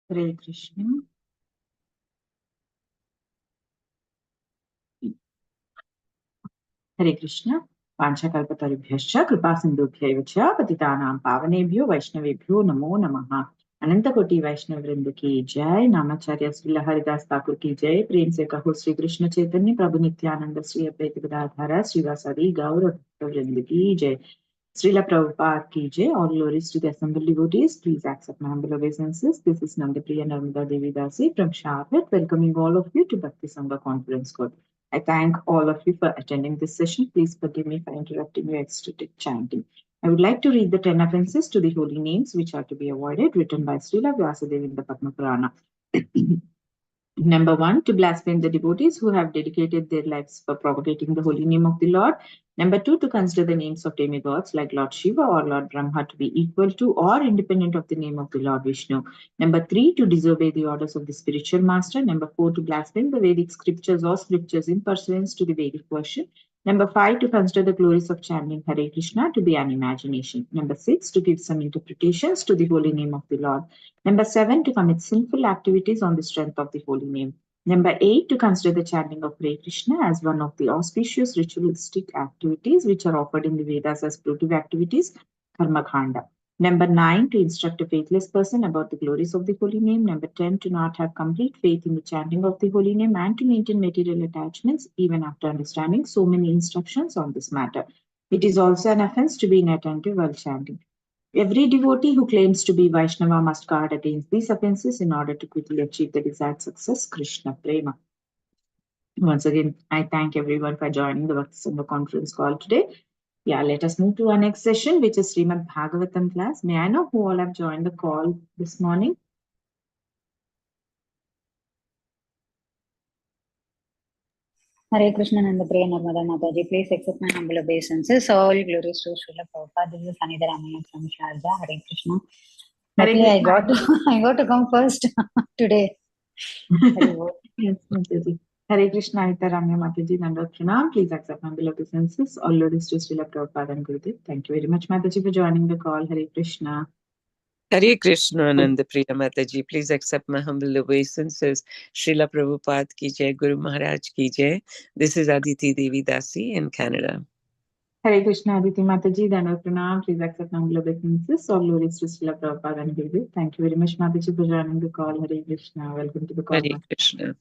Hare Krishna. Hare Krishna. Vanchakalpatarubhyascha kripasindubhyaiva cha patitanam pavanebhyo vaishnavebhyo namo namaha. Anantakoti Vaishnavrinda ki jai, Namacharya Srila Haridas Thakur ki jai, Prem se kaho Sri Krishna Chaitanya Prabhu Nityananda Sri Advaita Gadadhara Srivasadi Gaura Bhaktavrinda ki jai. Srila Prabhupada ki jai. All glories to the assembled devotees. Please accept my humble obeisances. This is Nandapriya Narmada Devi Dasi from Sharpet, welcoming all of you to Bhakti Sangha Conference Call. I thank all of you for attending this session. Please forgive me for interrupting your ecstatic chanting. I would like to read the 10 offenses to the holy names which are to be avoided, written by Srila Vyasadeva in the Padma Purana. Number 1, to blaspheme the devotees who have dedicated their lives for propagating the holy name of the Lord. Number 2, to consider the names of demigods like Lord Shiva or Lord Brahma to be equal to or independent of the name of the Lord Vishnu. Number 3, to disobey the orders of the spiritual master. Number 4, to blaspheme the Vedic scriptures or scriptures in pursuance to the Vedic version. Number 5, to consider the glories of chanting Hare Krishna to be an imagination. Number 6, to give some interpretations to the holy name of the Lord. Number 7, to commit sinful activities on the strength of the holy name. Number 8, to consider the chanting of Hare Krishna as one of the auspicious ritualistic activities which are offered in the Vedas as fruitive activities, karma khanda. Number 9, to instruct a faithless person about the glories of the holy name. Number 10, to not have complete faith in the chanting of the holy name and to maintain material attachments even after understanding so many instructions on this matter. It is also an offense to be inattentive while chanting. Every devotee who claims to be Vaishnava must guard against these offenses in order to quickly achieve the desired success, Krishna Prema. Once again, I thank everyone for joining the Bhakti Sangha conference call today. Yeah, let us move to our next session, which is Srimad Bhagavatam class. May I know who all have joined the call this morning? Hare Krishna and the Priya Narmada Mataji, please accept my humble obeisances. All glories to Srila Prabhupada. This is Sanidha Ramaya from Sharjah. Hare Krishna. Luckily, I got to come first today. Yes, Mataji. Hare Krishna, Hita Ramya Mataji, Nanda Pranam. Please accept my humble obeisances. All glories to Srila Prabhupada and Gurudev. Thank you very much, Mataji, for joining the call. Hare Krishna. Hare Krishna and the Priya Mataji, please accept my humble obeisances. Srila Prabhupada ki jai, Guru Maharaj ki jai. This is Aditi Devi Dasi in Canada. Hare Krishna, Aditi Mataji, Dhanavad Pranam. Please accept humble obeisances. All glories to Srila Prabhupada and Gurudev. Thank you very much, Mataji, for joining the call. Hare Krishna. Welcome to the call. Hare Krishna.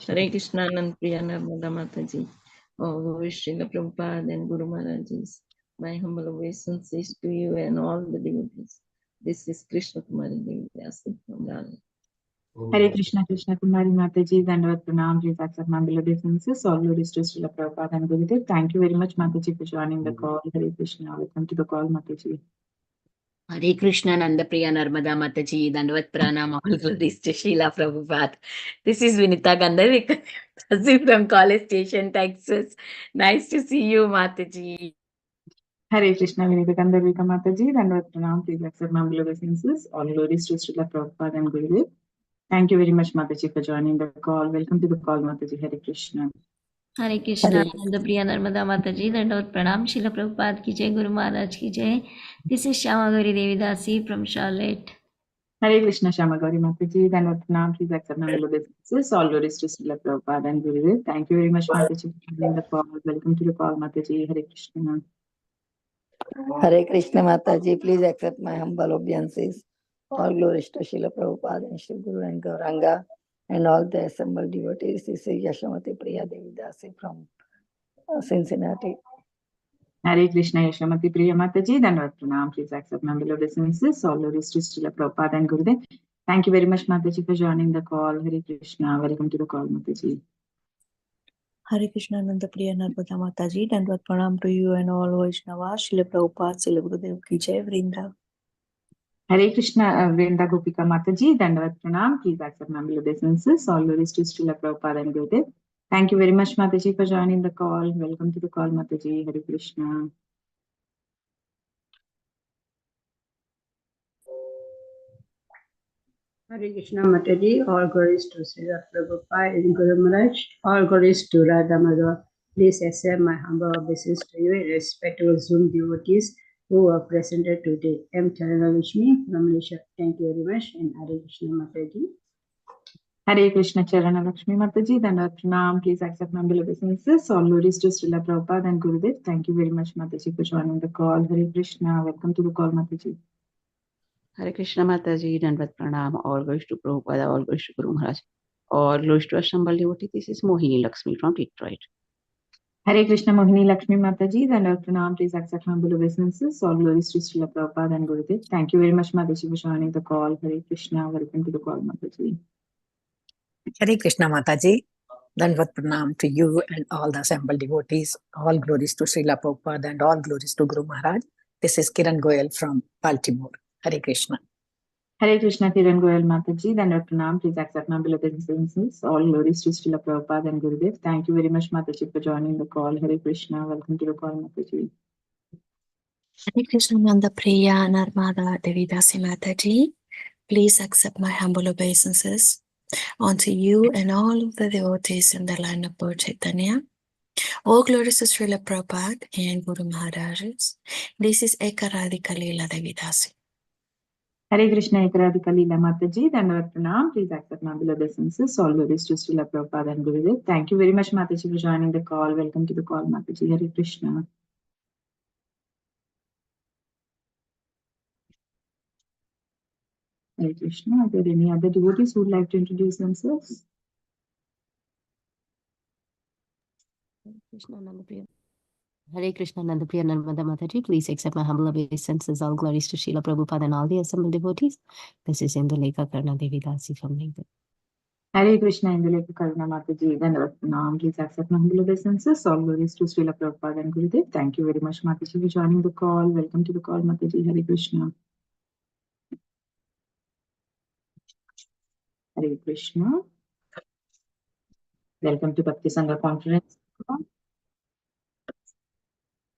Hare Krishna and Priya Narmada Mataji. Oh, Srila Prabhupada and Guru Maharajis. My humble obeisances to you and all the devotees. This is Krishna Kumari Devi Dasi from Ghana. Hare Krishna, Krishna Kumari Mataji, Dhanavad Pranam. Please accept humble obeisances. All glories to Srila Prabhupada and Gurudev. Thank you very much, Mataji, for joining the call. Hare Krishna. Welcome to the call, Mataji. Hare Krishna Nanda Priya Narmada Mataji, Dandavat Pranam, all glories to Srila Prabhupada. This is Vinita Gandharvi from College Station, Texas. Nice to see you, Mataji. Hare Krishna, Vinita Gandharvi Mataji, Dhanavad Pranam. Please accept humble obeisances. All glories to Srila Prabhupada and Gurudev. Thank you very much, Mataji, for joining the call. Welcome to the call, Mataji. Hare Krishna. Hare Krishna, Nanda Priya Narmada Mataji, Dandavat Pranam, Srila Prabhupada ki jai, Guru Maharaj ki jai. This is Shyama Gauri Devi Dasi from Charlotte. Hare Krishna, Shyama Gauri Mataji, Dhanavad Pranam. Please accept my humble obeisances. All glories to Srila Prabhupada and Gurudev. Thank you very much, Mataji, for joining the call. Welcome to the call, Mataji. Hare Krishna. Hare Krishna Mataji, please accept my humble obeisances. All glories to Srila Prabhupada and Sri Guru and Gauranga and all the assembled devotees. This is Yashamati Priya Devi Dasi from Cincinnati. Hare Krishna, Yashamati Priya Mataji, Dhanavad Pranam. Please accept my humble obeisances. All glories to Srila Prabhupada and Gurudev. Thank you very much, Mataji, for joining the call. Hare Krishna. Welcome to the call, Mataji. Hare Krishna Nanda Priya Narmada Mataji, Dandavat Pranam to you and all Vaishnavas, Srila Prabhupada, Srila Gurudev ki jai, Vrinda. Hare Krishna, Vrinda Gopika Mataji, Dandavat Pranam. Please accept my humble obeisances. All glories to Srila Prabhupada and Gurudev. Thank you very much, Mataji, for joining the call. Welcome to the call, Mataji. Hare Krishna. Hare Krishna Mataji, all glories to Srila Prabhupada and Guru Maharaj, all glories to Radha Madhava. Please accept my humble obeisance to you, respectable Zoom devotees. who are presented today. M. Charanalakshmi from Malaysia. Thank you very much, and Hare Krishna Mataji. Hare Krishna Charana Lakshmi Mataji, Dandavat Pranam. Please accept my humble obeisances. All glories to Srila Prabhupada and Gurudev. Thank you very much, Mataji, for joining the call. Hare Krishna. Welcome to the call, Mataji. Hare Krishna Mataji, Dandavat Pranam, all glories to Prabhupada, all glories to Guru Maharaj, all glories to assembled devotee. This is Mohini Lakshmi from Detroit. Hare Krishna Mohini Lakshmi Mataji, Dandavat Pranam. Please accept my humble obeisances. All glories to Srila Prabhupada and Gurudev. Thank you very much, Mataji, for joining the call. Hare Krishna. Welcome to the call, Mataji. Hare Krishna Mataji, Dandavat Pranam to you and all the assembled devotees. All glories to Srila Prabhupada and all glories to Guru Maharaj. This is Kiran Goyal from Baltimore. Hare Krishna. Hare Krishna Kiran Goyal Mataji, Dandavat Pranam. Please accept my humble obeisances. All glories to Srila Prabhupada and Gurudev. Thank you very much, Mataji, for joining the call. Hare Krishna. Welcome to the call, Mataji. Hare Krishna Nanda Priya Narmada Devidasi Mataji. Please accept my humble obeisances unto you and all of the devotees in the line of Lord Chaitanya. All glories to Srila Prabhupada and Guru Maharajas. This is Ekaradika Leela Devidasi. Hare Krishna Ekaradika Leela Mataji, Dandavat Pranam. Please accept my humble obeisances. All glories to Srila Prabhupada and Gurudev. Thank you very much, Mataji, for joining the call. Welcome to the call, Mataji. Hare Krishna. Hare Krishna. Are there any other devotees who would like to introduce themselves? Hare Krishna Nandapriya Narmada Mataji, please accept my humble obeisances. All glories to Srila Prabhupada and all the assembled devotees. This is Indulekha Karna Devi Dasi from Lincoln. Hare Krishna Indulekha Karna Mataji, Dandavat Pranam. Please accept my humble obeisances. All glories to Srila Prabhupada and Gurudev. Thank you very much, Mataji, for joining the call. Welcome to the call, Mataji. Hare Krishna. Hare Krishna. Welcome to Bhakti Sangha Conference.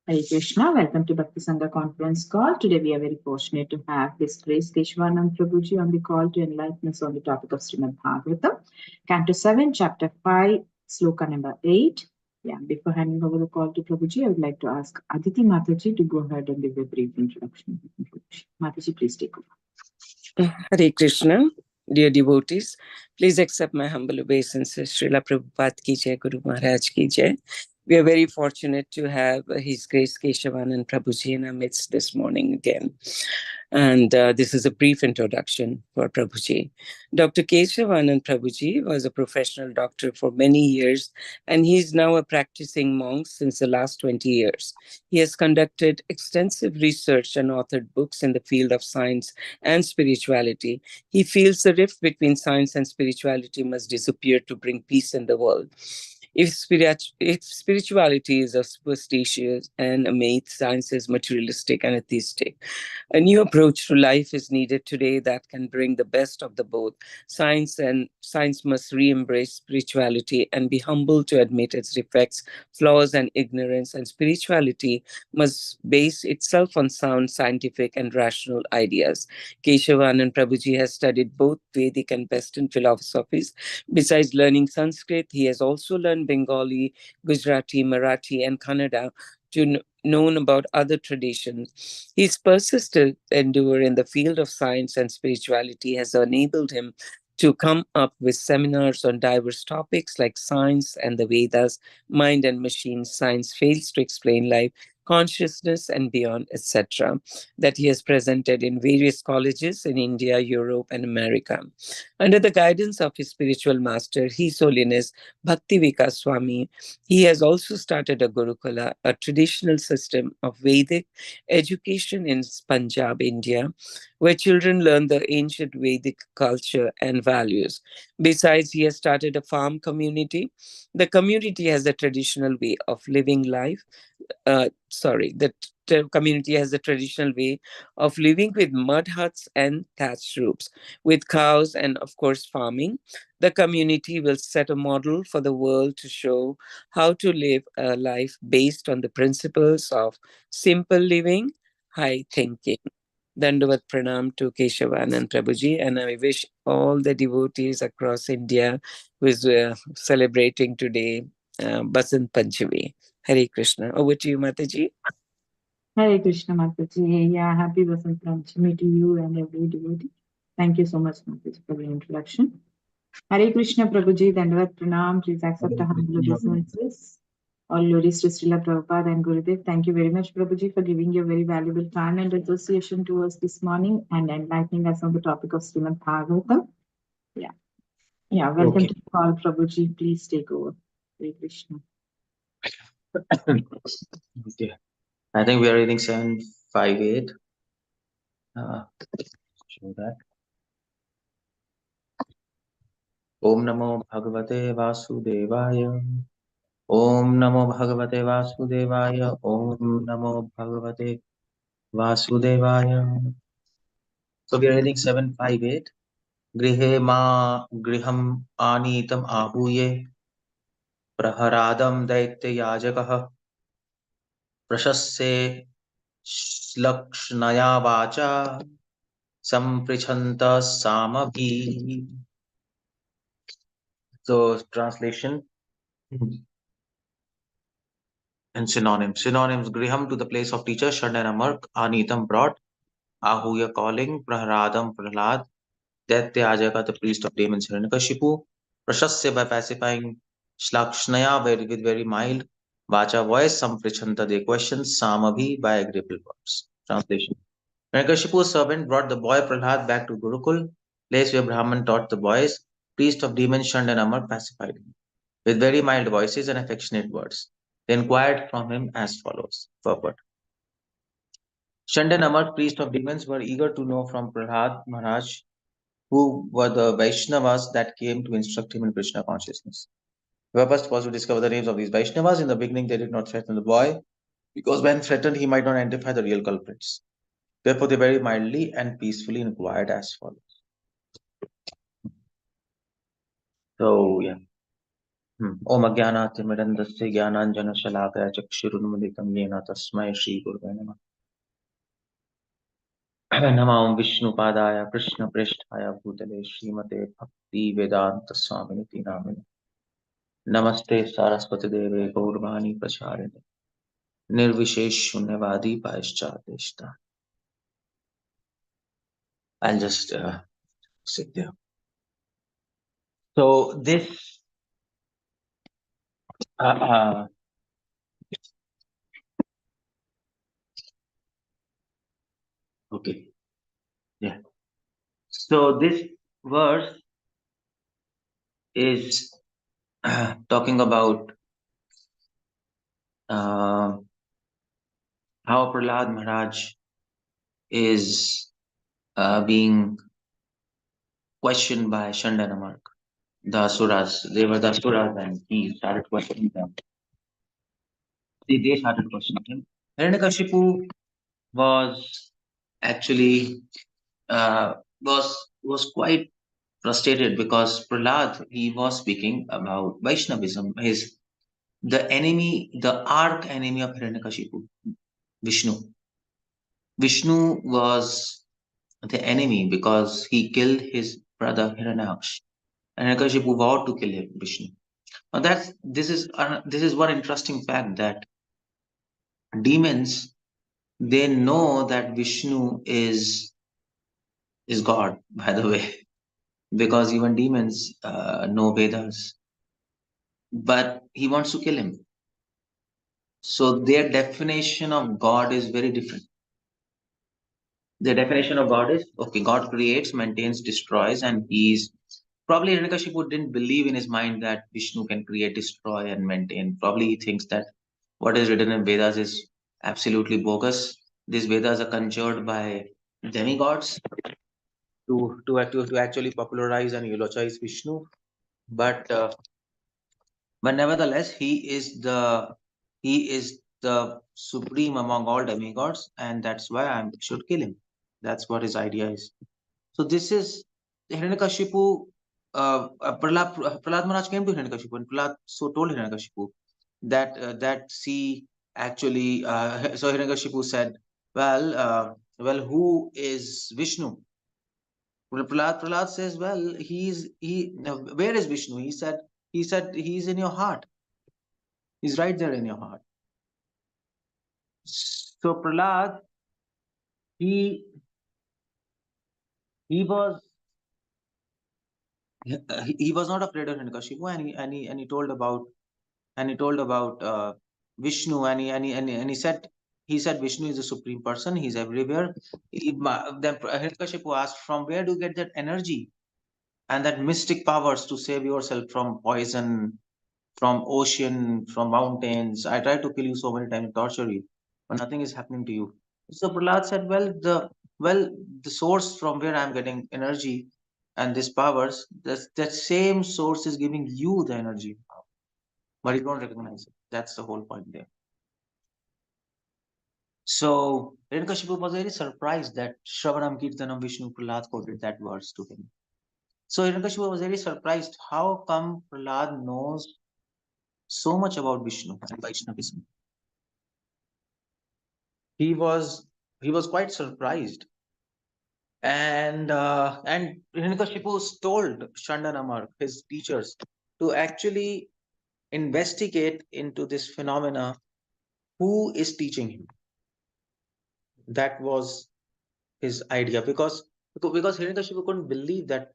Hare Krishna. Welcome to Bhakti Sangha Conference call. Today we are very fortunate to have His Grace Keshavanand Prabhuji on the call to enlighten us on the topic of Srimad Bhagavatam, Canto 7, Chapter 5, Sloka number 8. Yeah, before handing over the call to Prabhuji, I would like to ask Aditi Mataji to go ahead and give a brief introduction. Mataji, please take over. Hare Krishna, dear devotees, please accept my humble obeisances. Srila Prabhupada ki jai, Guru Maharaj ki jai. We are very fortunate to have His Grace Keshavanand Prabhuji in our midst this morning again. And this is a brief introduction for Prabhuji. Dr. Keshavanand Prabhuji was a professional doctor for many years, and he is now a practicing monk since the last 20 years. He has conducted extensive research and authored books in the field of science and spirituality. He feels the rift between science and spirituality must disappear to bring peace in the world. If spirituality is superstitious and a myth, science is materialistic and atheistic. A new approach to life is needed today that can bring the best of the both. Science must re-embrace spirituality and be humble to admit its defects, flaws, and ignorance. And spirituality must base itself on sound, scientific, and rational ideas. Keshavanand Prabhuji has studied both Vedic and Western philosophies. Besides learning Sanskrit, he has also learned Bengali, Gujarati, Marathi, and Kannada to known about other traditions. His persistent endeavor in the field of science and spirituality has enabled him to come up with seminars on diverse topics like science and the Vedas, mind and machines, science fails to explain life, consciousness and beyond, etc., that he has presented in various colleges in India, Europe, and America. Under the guidance of his spiritual master, His Holiness Bhakti Vikas Swami, he has also started a Gurukula, a traditional system of Vedic education in Punjab, India, where children learn the ancient Vedic culture and values. Besides, he has started a farm community. The community has a traditional way of living life. The community has a traditional way of living with mud huts and thatched roofs, with cows and, of course, farming. The community will set a model for the world to show how to live a life based on the principles of simple living, high thinking. Dandavat Pranam to Keshavanand Prabhuji, and I wish all the devotees across India who is celebrating today Basant Panchami. Hare Krishna. Over to you, Mataji. Hare Krishna Mataji. Yeah, happy Vasant Panchami to you and every devotee. Thank you so much, Mataji, for the introduction. Hare Krishna Prabhuji, Dandavat Pranam. Please accept a humble obeisances. All glories to Srila Prabhupada and Gurudev. Thank you very much, Prabhuji, for giving your very valuable time and association to us this morning and enlightening us on the topic of Srimad Bhagavatam. Yeah, welcome to the call, Prabhuji. Please take over. Hare Krishna. Okay. I think we are reading 758. Show that. Om Namo Bhagavate Vasudevaya. Om Namo Bhagavate Vasudevaya. Om Namo Bhagavate Vasudevaya. So we are reading 758. Grihe ma griham anitam ahuye praharadam daitya yajakah prashasya lakshnaya vacha samprichanta samabhi. So translation and synonyms. Synonyms: griham, to the place of teacher; shandanamar, anitam, brought; ahuya, calling; praharadam, prahlad; Daitya, the priest of demons, Hiranyakashipu; prashasya, by pacifying; shlakshnaya, with very mild; vacha, voice; samprichanta, they question; samabhi, by agreeable words. Translation: Hiranyakashipu's servant brought the boy Prahlad back to Gurukul, place where Brahman taught the boys. Priest of demons Shandanamar pacified him with very mild voices and affectionate words. They inquired from him as follows. Purport. Shandanamar, priest of demons, were eager to know from Prahlad Maharaj who were the Vaishnavas that came to instruct him in Krishna consciousness. The purpose was to discover the names of these Vaishnavas. In the beginning, they did not threaten the boy because when threatened, he might not identify the real culprits. Therefore, they very mildly and peacefully inquired as follows. So, yeah. Om Ajnanaatimirandasya Jnananjana Shalakaya Chakshurunmaditam Yena Tasmai Shri Gurave Namah. Namah Om Vishnu Padaya Krishna Prishtaya Bhutale Srimate Bhakti Vedanta Swaminiti Namine. Namaste Saraswati Deve Gaurvani Pracharine Nirvishesh Shunyavadi Paishchadeshta. I'll just sit there. So this okay, yeah. So this verse is talking about how Prahlad Maharaj is being questioned by Shandanamark. The Asuras, they were the Asuras, and he started questioning them. They started questioning him. Hiranyakashipu was actually was quite frustrated because Prahlad, he was speaking about Vaishnavism, the enemy, the arch enemy of Hiranyakashipu, Vishnu. Vishnu was the enemy because he killed his brother Hiranyaksh. And Hiranyakashipu vowed to kill him, Vishnu. Now this is one interesting fact, that demons, they know that Vishnu is God, by the way, because even demons know Vedas. But he wants to kill him. So their definition of God is very different. The definition of God is, okay, God creates, maintains, destroys, and he's probably Hiranyakashipu didn't believe in his mind that Vishnu can create, destroy, and maintain. Probably he thinks that what is written in Vedas is absolutely bogus. These Vedas are conjured by demigods to actually popularize and eulogize Vishnu. But nevertheless, he is the supreme among all demigods, and that's why I should kill him. That's what his idea is. So this is Hiranyakashipu. Prahlad Maharaj came to Hiranyakashipu, and Prahlad told Hiranyakashipu that see actually. So Hiranyakashipu said, well, who is Vishnu? Well, Prahlad says, well, where is Vishnu? He said he's in your heart. He's right there in your heart. So Prahlad, he was he was not afraid of Hiranyakashipu, and he told about Vishnu, and he said Vishnu is the supreme person. He's everywhere. Then Hiranyakashipu asked, from where do you get that energy and that mystic powers to save yourself from poison, from ocean, from mountains? I tried to kill you so many times, torture you, but nothing is happening to you. So Prahlad said, the source from where I'm getting energy and these powers, that same source is giving you the energy, but you don't recognize it. That's the whole point there. So Hiranyakashipu was very surprised that Shravanam Kirtanam Vishnu Prahlad quoted that verse to him. So Hiranyakashipu was very surprised. How come Prahlad knows so much about Vishnu and Vaishnavism? He was quite surprised. And Hiranyakashipu told Shandanamar, his teachers, to actually investigate into this phenomena. Who is teaching him? That was his idea, because Hiranyakashipu couldn't believe that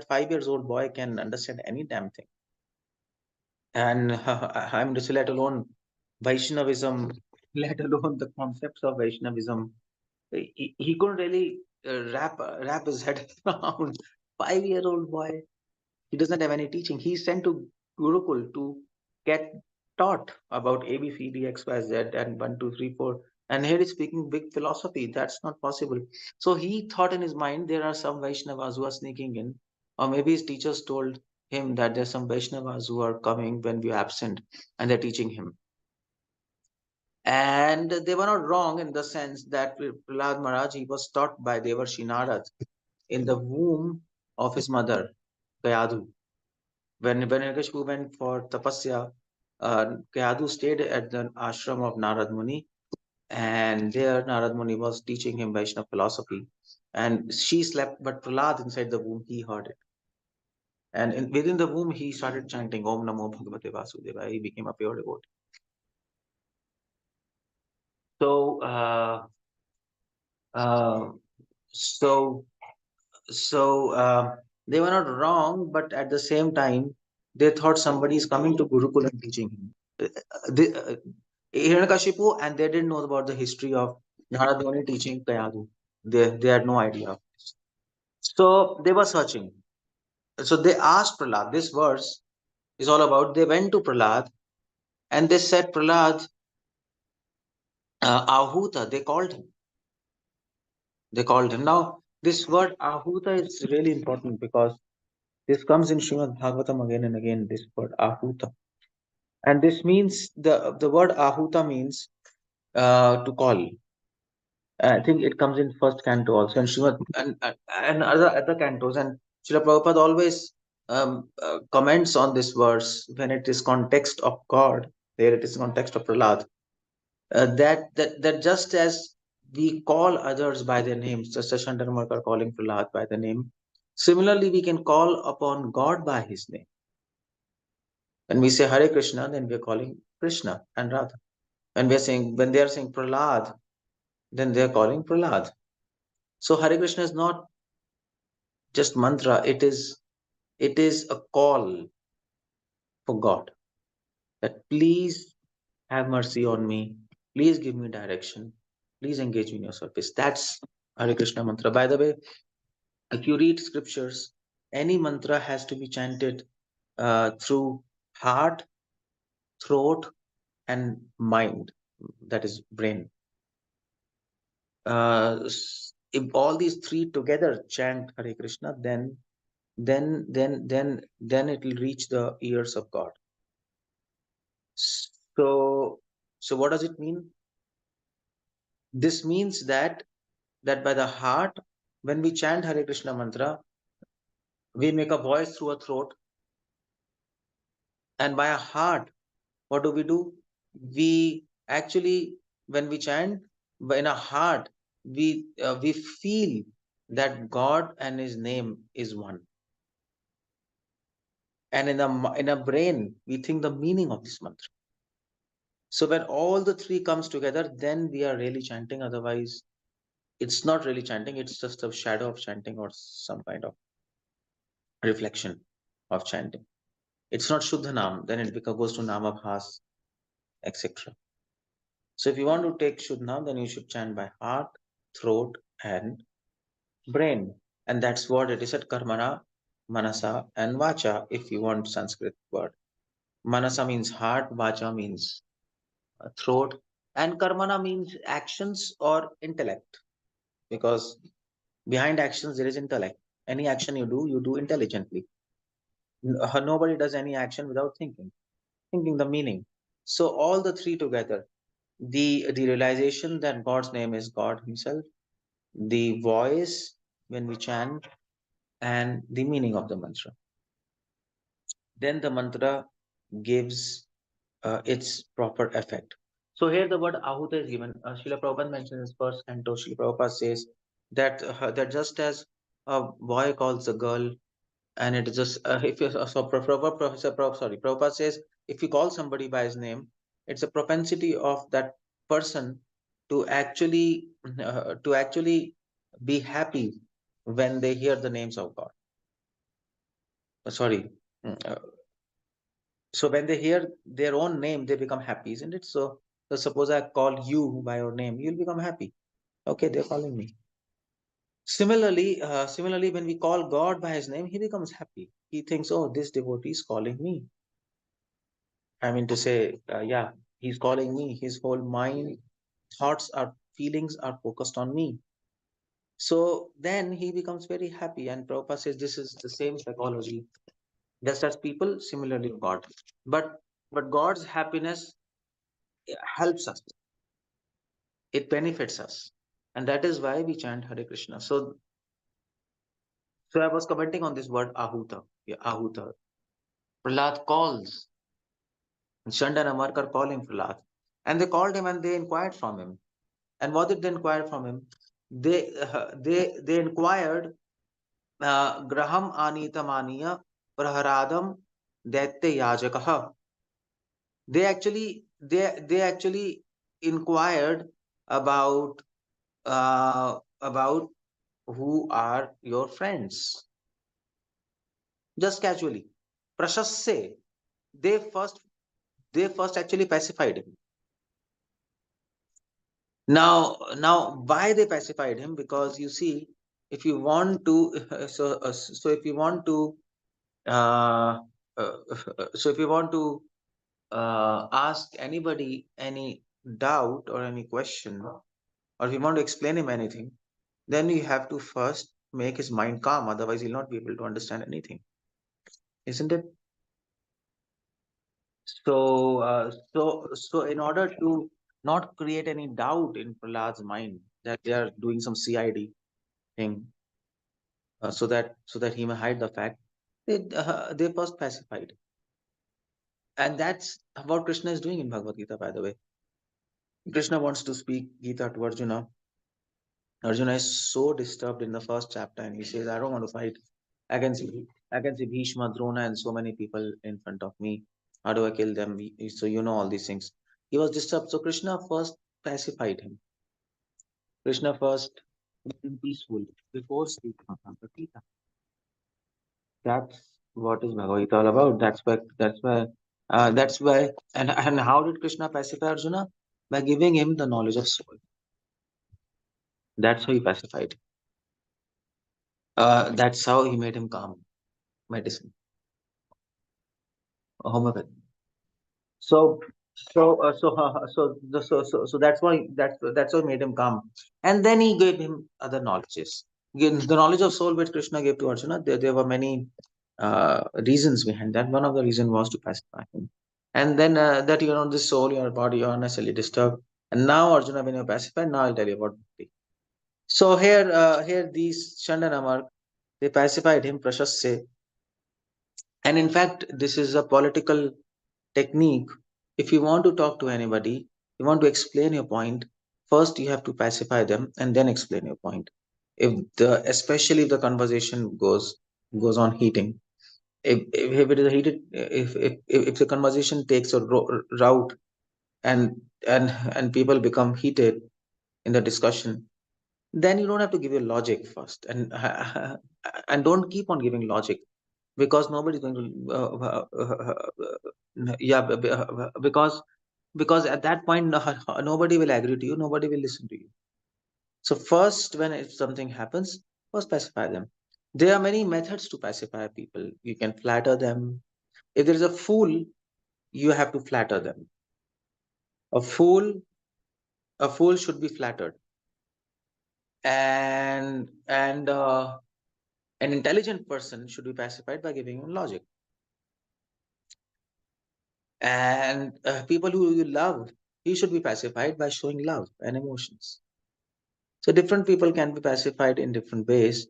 5 years old boy can understand any damn thing. And I'm just let alone Vaishnavism, let alone the concepts of Vaishnavism. He couldn't really wrap his head around. 5-year-old boy. He doesn't have any teaching. He's sent to Gurukul to get taught about A, B, C, D, X, Y, Z, and 1, 2, 3, 4. And here he's speaking big philosophy. That's not possible. So he thought in his mind there are some Vaishnavas who are sneaking in, or maybe his teachers told him that there's some Vaishnavas who are coming when we're absent, and they're teaching him. And they were not wrong in the sense that Prahlad Maharaj, he was taught by Devarshi Narad in the womb of his mother, Kayadu. When Hiranyakashipu went for tapasya, Kayadu stayed at the ashram of Narad Muni, and there Narad Muni was teaching him Vaishnava philosophy. And she slept, but Prahlad inside the womb, he heard it. And within the womb, he started chanting Om Namo Bhagavate Vasudevaya. He became a pure devotee. So, they were not wrong, but at the same time, they thought somebody is coming to Gurukul and teaching him. Hiranyakashipu, and they didn't know about the history of Narad Muni teaching Kayadu. They had no idea. So they were searching. So they asked Prahlad, this verse is all about, they went to Prahlad and they said, Prahlad, Ahuta, they called him. Now, this word Ahuta is really important because this comes in Srimad Bhagavatam again and again, this word Ahuta. And this means, the word Ahuta means to call. I think it comes in first canto also, and Srimad and other cantos. And Srila Prabhupada always comments on this verse when it is context of God. There it is context of Prahlad. That just as we call others by their names, just as Shantanamar calling Prahlad by the name, similarly we can call upon God by his name. When we say Hare Krishna, then we are calling Krishna and Radha. When they are saying Prahlad, then they are calling Prahlad. So Hare Krishna is not just mantra, it is a call for God, that please have mercy on me, please give me direction, please engage me in your service. That's Hare Krishna mantra. By the way, if you read scriptures, any mantra has to be chanted through heart, throat, and mind, that is brain. If all these three together chant Hare Krishna, then it will reach the ears of God. So what does it mean? This means that by the heart, when we chant Hare Krishna mantra, we make a voice through a throat, and by a heart, what do? We actually, when we chant in a heart, we feel that God and his name is one. And in a brain, we think the meaning of this mantra. So when all the three comes together, then we are really chanting. Otherwise, it's not really chanting. It's just a shadow of chanting or some kind of reflection of chanting. It's not Shuddha Nam. Then it goes to Namabhas, etc. So if you want to take Shuddha Nam, then you should chant by heart, throat, and brain. And that's what it is at Karmana, Manasa, and Vacha, if you want Sanskrit word. Manasa means heart, Vacha means throat, and Karmana means actions or intellect. Because behind actions, there is intellect. Any action you do intelligently. Nobody does any action without thinking the meaning. So all the three together, the realization that God's name is God Himself, the voice when we chant, and the meaning of the mantra. Then the mantra gives its proper effect. So here the word ahuta is given. Srila Prabhupada mentions in first canto. Srila Prabhupada says that just as a boy calls a girl, and it is just if you Prabhupada says if you call somebody by his name, it's a propensity of that person to actually be happy when they hear the names of God. Sorry. So when they hear their own name, they become happy, isn't it? So suppose I call you by your name, you'll become happy. Okay, they're calling me. Similarly, when we call God by His name, He becomes happy. He thinks, "Oh, this devotee is calling me." I mean to say, yeah, he's calling me. His whole mind, thoughts, feelings are focused on me. So then he becomes very happy. And Prabhupada says this is the same psychology. Just as people, similarly God. But God's happiness helps us. It benefits us. And that is why we chant Hare Krishna. So I was commenting on this word ahuta. Yeah, ahuta. Prahlad calls. Chanda and Amarkar calling Prahlad. And they called him and they inquired from him. And what did they inquire from him? They inquired Graham Anitamaniya Praharadam Daitya Yajakaha. They actually inquired about who are your friends. Just casually. Prashasse. They first actually pacified him. Now, why they pacified him? Because you see, if you want to, if you want to, if you want to ask anybody any doubt or any question, or if you want to explain him anything, then you have to first make his mind calm. Otherwise, he'll not be able to understand anything, isn't it? So in order to not create any doubt in Prahlad's mind that they are doing some CID thing, so that he may hide the fact, they first pacified, and that's what Krishna is doing in Bhagavad Gita. By the way, Krishna wants to speak Gita to Arjuna. Arjuna is so disturbed in the first chapter, and he says, "I don't want to fight. I can see Bhishma, Drona, and so many people in front of me. How do I kill them?" So you know all these things. He was disturbed. So Krishna first pacified him. Krishna first made him peaceful before speaking of Gita. That's what is Bhagavad Gita all about. That's why. And how did Krishna pacify Arjuna? By giving him the knowledge of soul. That's how he pacified. That's how he made him calm. Medicine, homeopathy. So that's why he made him calm, and then he gave him other knowledges. The knowledge of soul which Krishna gave to Arjuna, there were many reasons behind that. One of the reasons was to pacify him, and then that this soul, your body, you are necessarily disturbed. And now Arjuna, when you're pacified, now I'll tell you about bhakti. So here these Chanda and Amar, they pacified him, Prashasya. And in fact, this is a political technique. If you want to talk to anybody, you want to explain your point, first you have to pacify them and then explain your point. Especially if the conversation goes on heating, if it is a heated, if the conversation takes a route and people become heated in the discussion, then you don't have to give your logic first, and don't keep on giving logic, because nobody's going to because at that point nobody will agree to you, nobody will listen to you. So first, when if something happens, first pacify them. There are many methods to pacify people. You can flatter them. If there is a fool, you have to flatter them. A fool, a fool should be flattered, and an intelligent person should be pacified by giving him logic. And people who you love, he should be pacified by showing love and emotions. So different people can be pacified in different ways,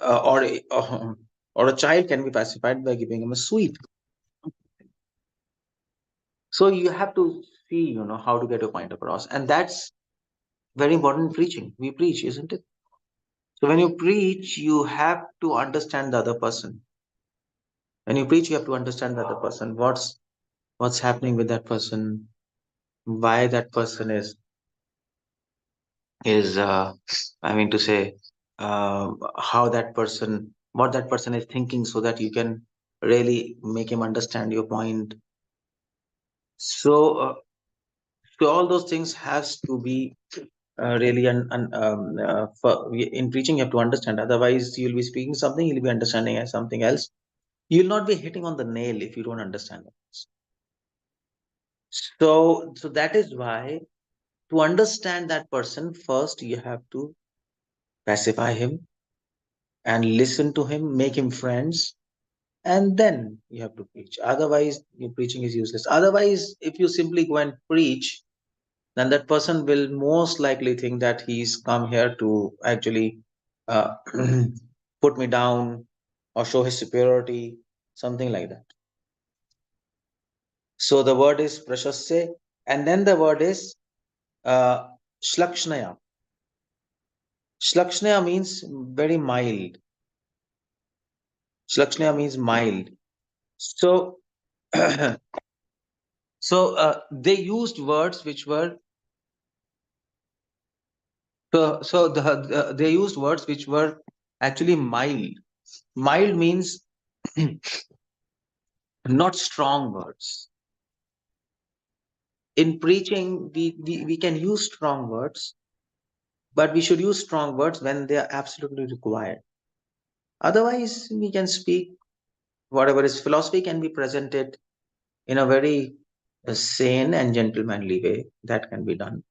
or a child can be pacified by giving him a sweet. So you have to see, how to get your point across, and that's very important in preaching. We preach, isn't it? So when you preach, you have to understand the other person. When you preach, you have to understand the other person. What's happening with that person, why that person is I mean to say, how that person, what that person is thinking, so that you can really make him understand your point. So all those things has to be really in preaching. You have to understand, otherwise you'll be speaking something, you'll be understanding as something else. You'll not be hitting on the nail if you don't understand it. So that is why, to understand that person, first you have to pacify him and listen to him, make him friends, and then you have to preach. Otherwise, your preaching is useless. Otherwise, if you simply go and preach, then that person will most likely think that he's come here to actually uh, put me down or show his superiority, something like that. So the word is prashasya, and then the word is shlakshnaya. Shlakshnaya means very mild. Shlakshnaya means mild. So, they used words which were they used words which were actually mild. Mild means not strong words. In preaching, we can use strong words, but we should use strong words when they are absolutely required. Otherwise, we can speak whatever is philosophy, can be presented in a very sane and gentlemanly way. That can be done.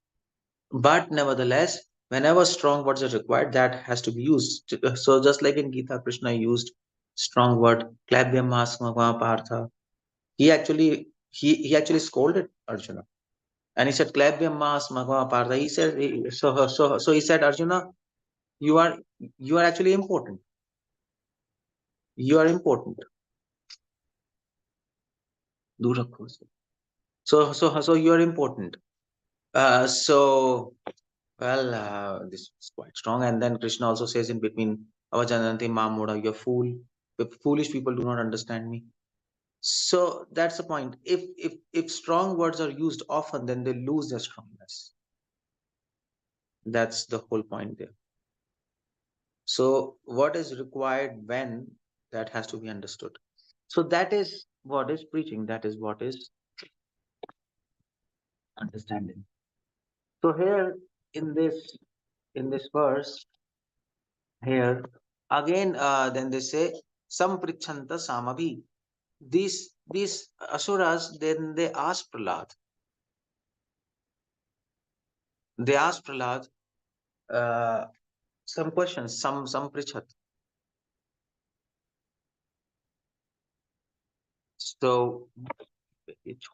But nevertheless, whenever strong words are required, that has to be used. So just like in Gita, Krishna used strong word, Klabhyam Masma Partha. He actually scolded Arjuna. And he said, Klabhyam Masma Partha. He said, so he said, Arjuna, you are actually important. You are important. So you are important. This is quite strong. And then Krishna also says in between, Avajananti Mamuda, you're fool. Foolish people do not understand me. So that's the point. If strong words are used often, then they lose their strongness. That's the whole point there. So what is required when, that has to be understood. So that is what is preaching. That is what is understanding. So here in this verse here again, then they say samprichanta samavi. These asuras, then they ask Prahlad. They ask Prahlad some questions, some prichat. So it's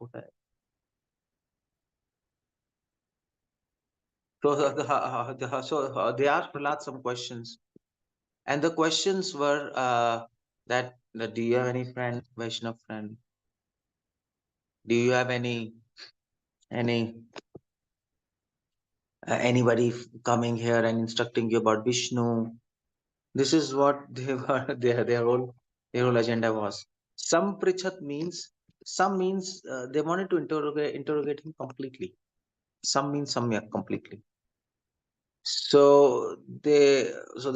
so they asked Prahlad some questions, and the questions were that do you have any friend, Vaishnav friend? Do you have any anybody coming here and instructing you about Vishnu? This is what they were their whole agenda was. Samprichat means some means they wanted to interrogate him completely. Some means samyak completely. So they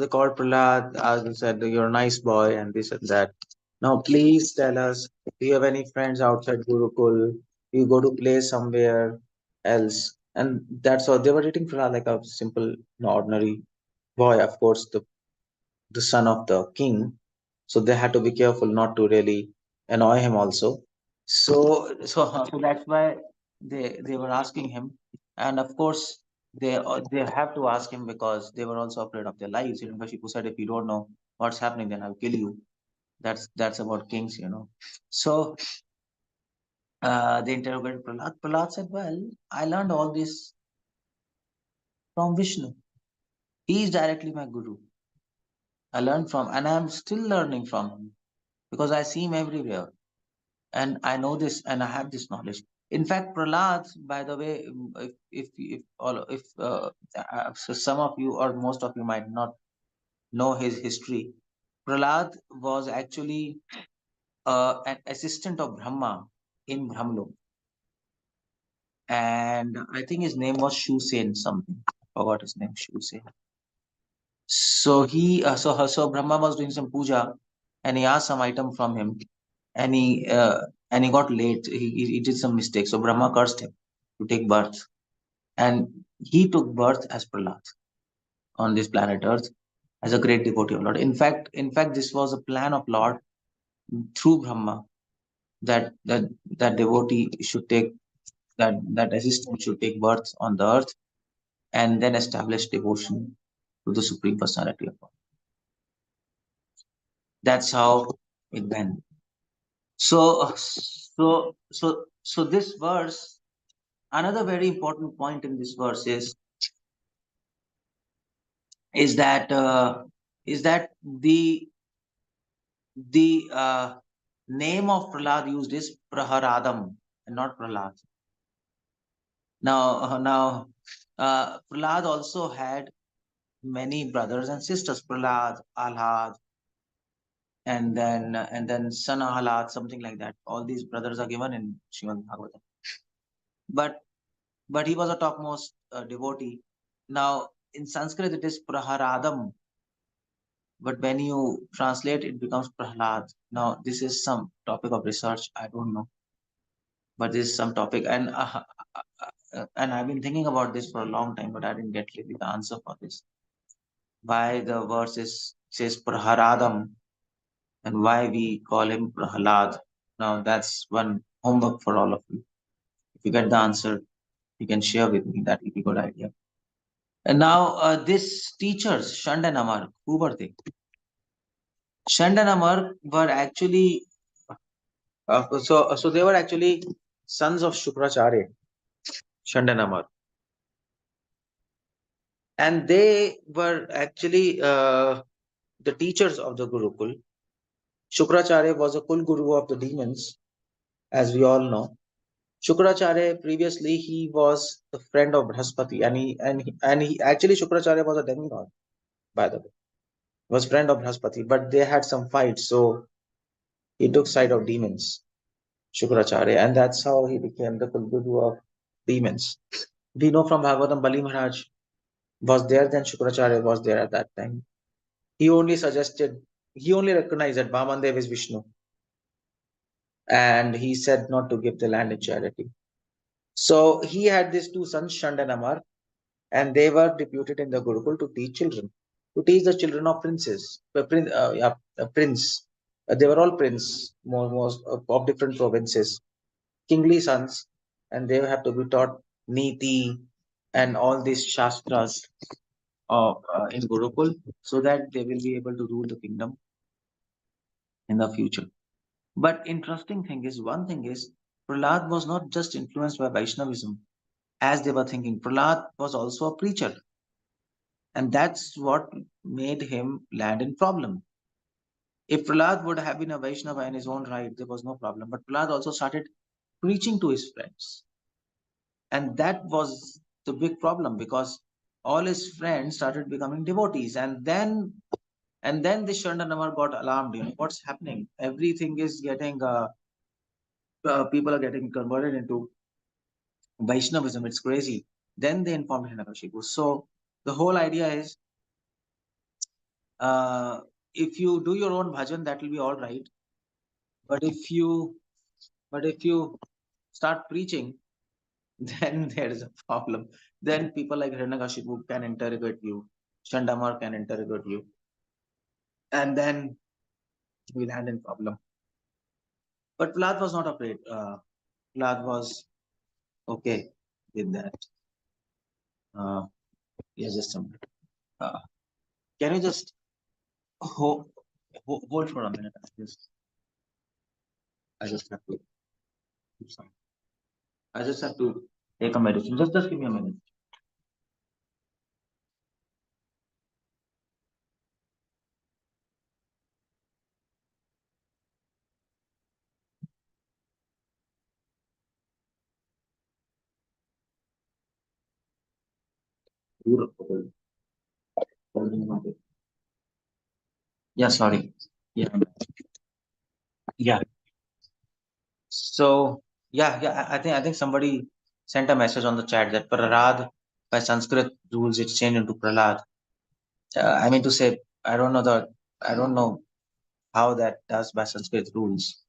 called Prahlad, as they said, you're a nice boy, and this and that. Now please tell us, do you have any friends outside Gurukul? Do you go to play somewhere else? And that's all. They were treating Prahlad like a simple, ordinary boy. Of course, the son of the king. So they had to be careful not to really annoy him also. So that's why they were asking him, and of course they have to ask him because they were also afraid of their lives. Hiranyakashipu said, if you don't know what's happening, then I'll kill you. That's about kings, So they interrogated Prahlad. Prahlad said, well, I learned all this from Vishnu. He is directly my guru. I learned from, and I'm still learning from him because I see him everywhere. And I know this, and I have this knowledge. In fact, Prahlad, by the way, so some of you or most of you might not know his history. Prahlad was actually an assistant of Brahma in Brahmlok, and I think his name was Shusen something. I forgot his name, Shusen. So so Brahma was doing some puja, and he asked some item from him, and he got late. He did some mistake. So Brahma cursed him to take birth, and he took birth as Prahlad on this planet Earth as a great devotee of Lord. In fact, this was a plan of Lord through Brahma that devotee should take that assistant should take birth on the earth and then establish devotion to the Supreme Personality of God. That's how it went. So this verse, another very important point in this verse is that the name of Prahlad used is Praharadam and not Prahlad. Now Prahlad also had many brothers and sisters. Prahlad, Alhad, and then son Ahlad, something like that. All these brothers are given in Srimad Bhagavatam. But he was a topmost devotee. Now in Sanskrit it is Praharadam, but when you translate it becomes Prahlad. Now this is some topic of research. I don't know, but this is some topic, and I've been thinking about this for a long time, but I didn't get really the answer for this. Why the verse says Praharadam and why we call him Prahlad. Now that's one homework for all of you. If you get the answer, you can share with me. That would be a good idea. And now these teachers, Shand and Amar, who were they? Shand and Amar were actually so they were actually sons of Shukracharya, Shand and Amar, and they were actually the teachers of the Gurukul. Shukracharya was a Kul Guru of the demons, as we all know. Shukracharya previously he was the friend of Brahaspati, and he actually Shukracharya was a demigod, by the way. He was friend of Brahaspati, but they had some fights, so he took side of demons, Shukracharya, and that's how he became the Kulguru of demons. We know from Bhagavatam, Bali Maharaj was there, then Shukracharya was there at that time. He only recognized that Vamandev is Vishnu, and he said not to give the land in charity. So he had these two sons, Shand and Amar, and they were deputed in the Gurukul to teach the children of princes, prince. They were all prince, most of different provinces, kingly sons, and they have to be taught Niti and all these shastras in Gurukul, so that they will be able to rule the kingdom in the future. But interesting thing is, one thing is, Prahlad was not just influenced by Vaishnavism, as they were thinking. Prahlad was also a preacher. And that's what made him land in problem. If Prahlad would have been a Vaishnava in his own right, there was no problem. But Prahlad also started preaching to his friends. And that was the big problem, because all his friends started becoming devotees. And then the Shandanamar got alarmed. What's happening? Everything is getting people are getting converted into Vaishnavism. It's crazy. Then they informed Hiranyakashipu. So the whole idea is, if you do your own bhajan, that will be all right. But if you start preaching, then there is a problem. Then people like Hiranyakashipu can interrogate you, Chandamar can interrogate you, and then we'll hand in problem. But Prahlad was not afraid. Prahlad was okay with that. Yes, just a minute. Can you just hold for a minute? I just have to. I just have to take a medicine. Just give me a minute. Yeah, sorry. Yeah. Yeah. So yeah. I think somebody sent a message on the chat that Prarad by Sanskrit rules it's changed into Prahlad. I mean to say, I don't know how that does by Sanskrit rules.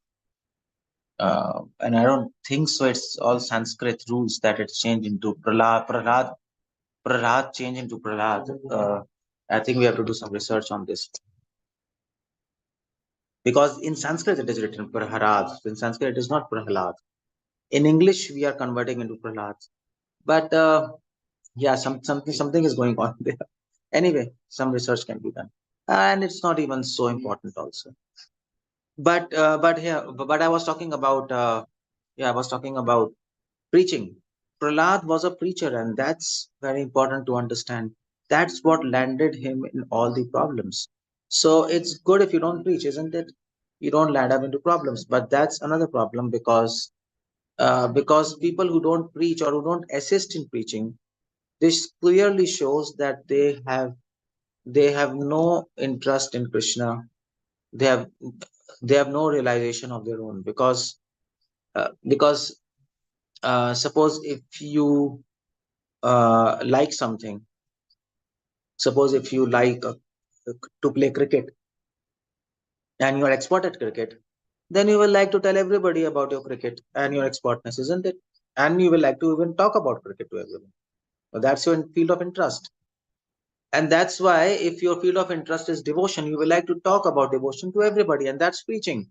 And I don't think so. It's all Sanskrit rules that it's changed into Prahlad changed into Prahlad. I think we have to do some research on this. Because in Sanskrit it is written Praharad. In Sanskrit it is not Prahlad. In English we are converting into Prahlad. But yeah, something is going on there. Anyway, some research can be done, and it's not even so important also. But I was talking about preaching. Prahlad was a preacher, and that's very important to understand. That's what landed him in all the problems. So it's good if you don't preach, isn't it? You don't land up into problems. But that's another problem because people who don't preach or who don't assist in preaching, this clearly shows that they have no interest in Krishna. They have no realization of their own because suppose if you like something, suppose if you like to play cricket and you are expert at cricket, then you will like to tell everybody about your cricket and your expertness, isn't it? And you will like to even talk about cricket to everyone. So that's your field of interest. And that's why if your field of interest is devotion, you will like to talk about devotion to everybody, and that's preaching.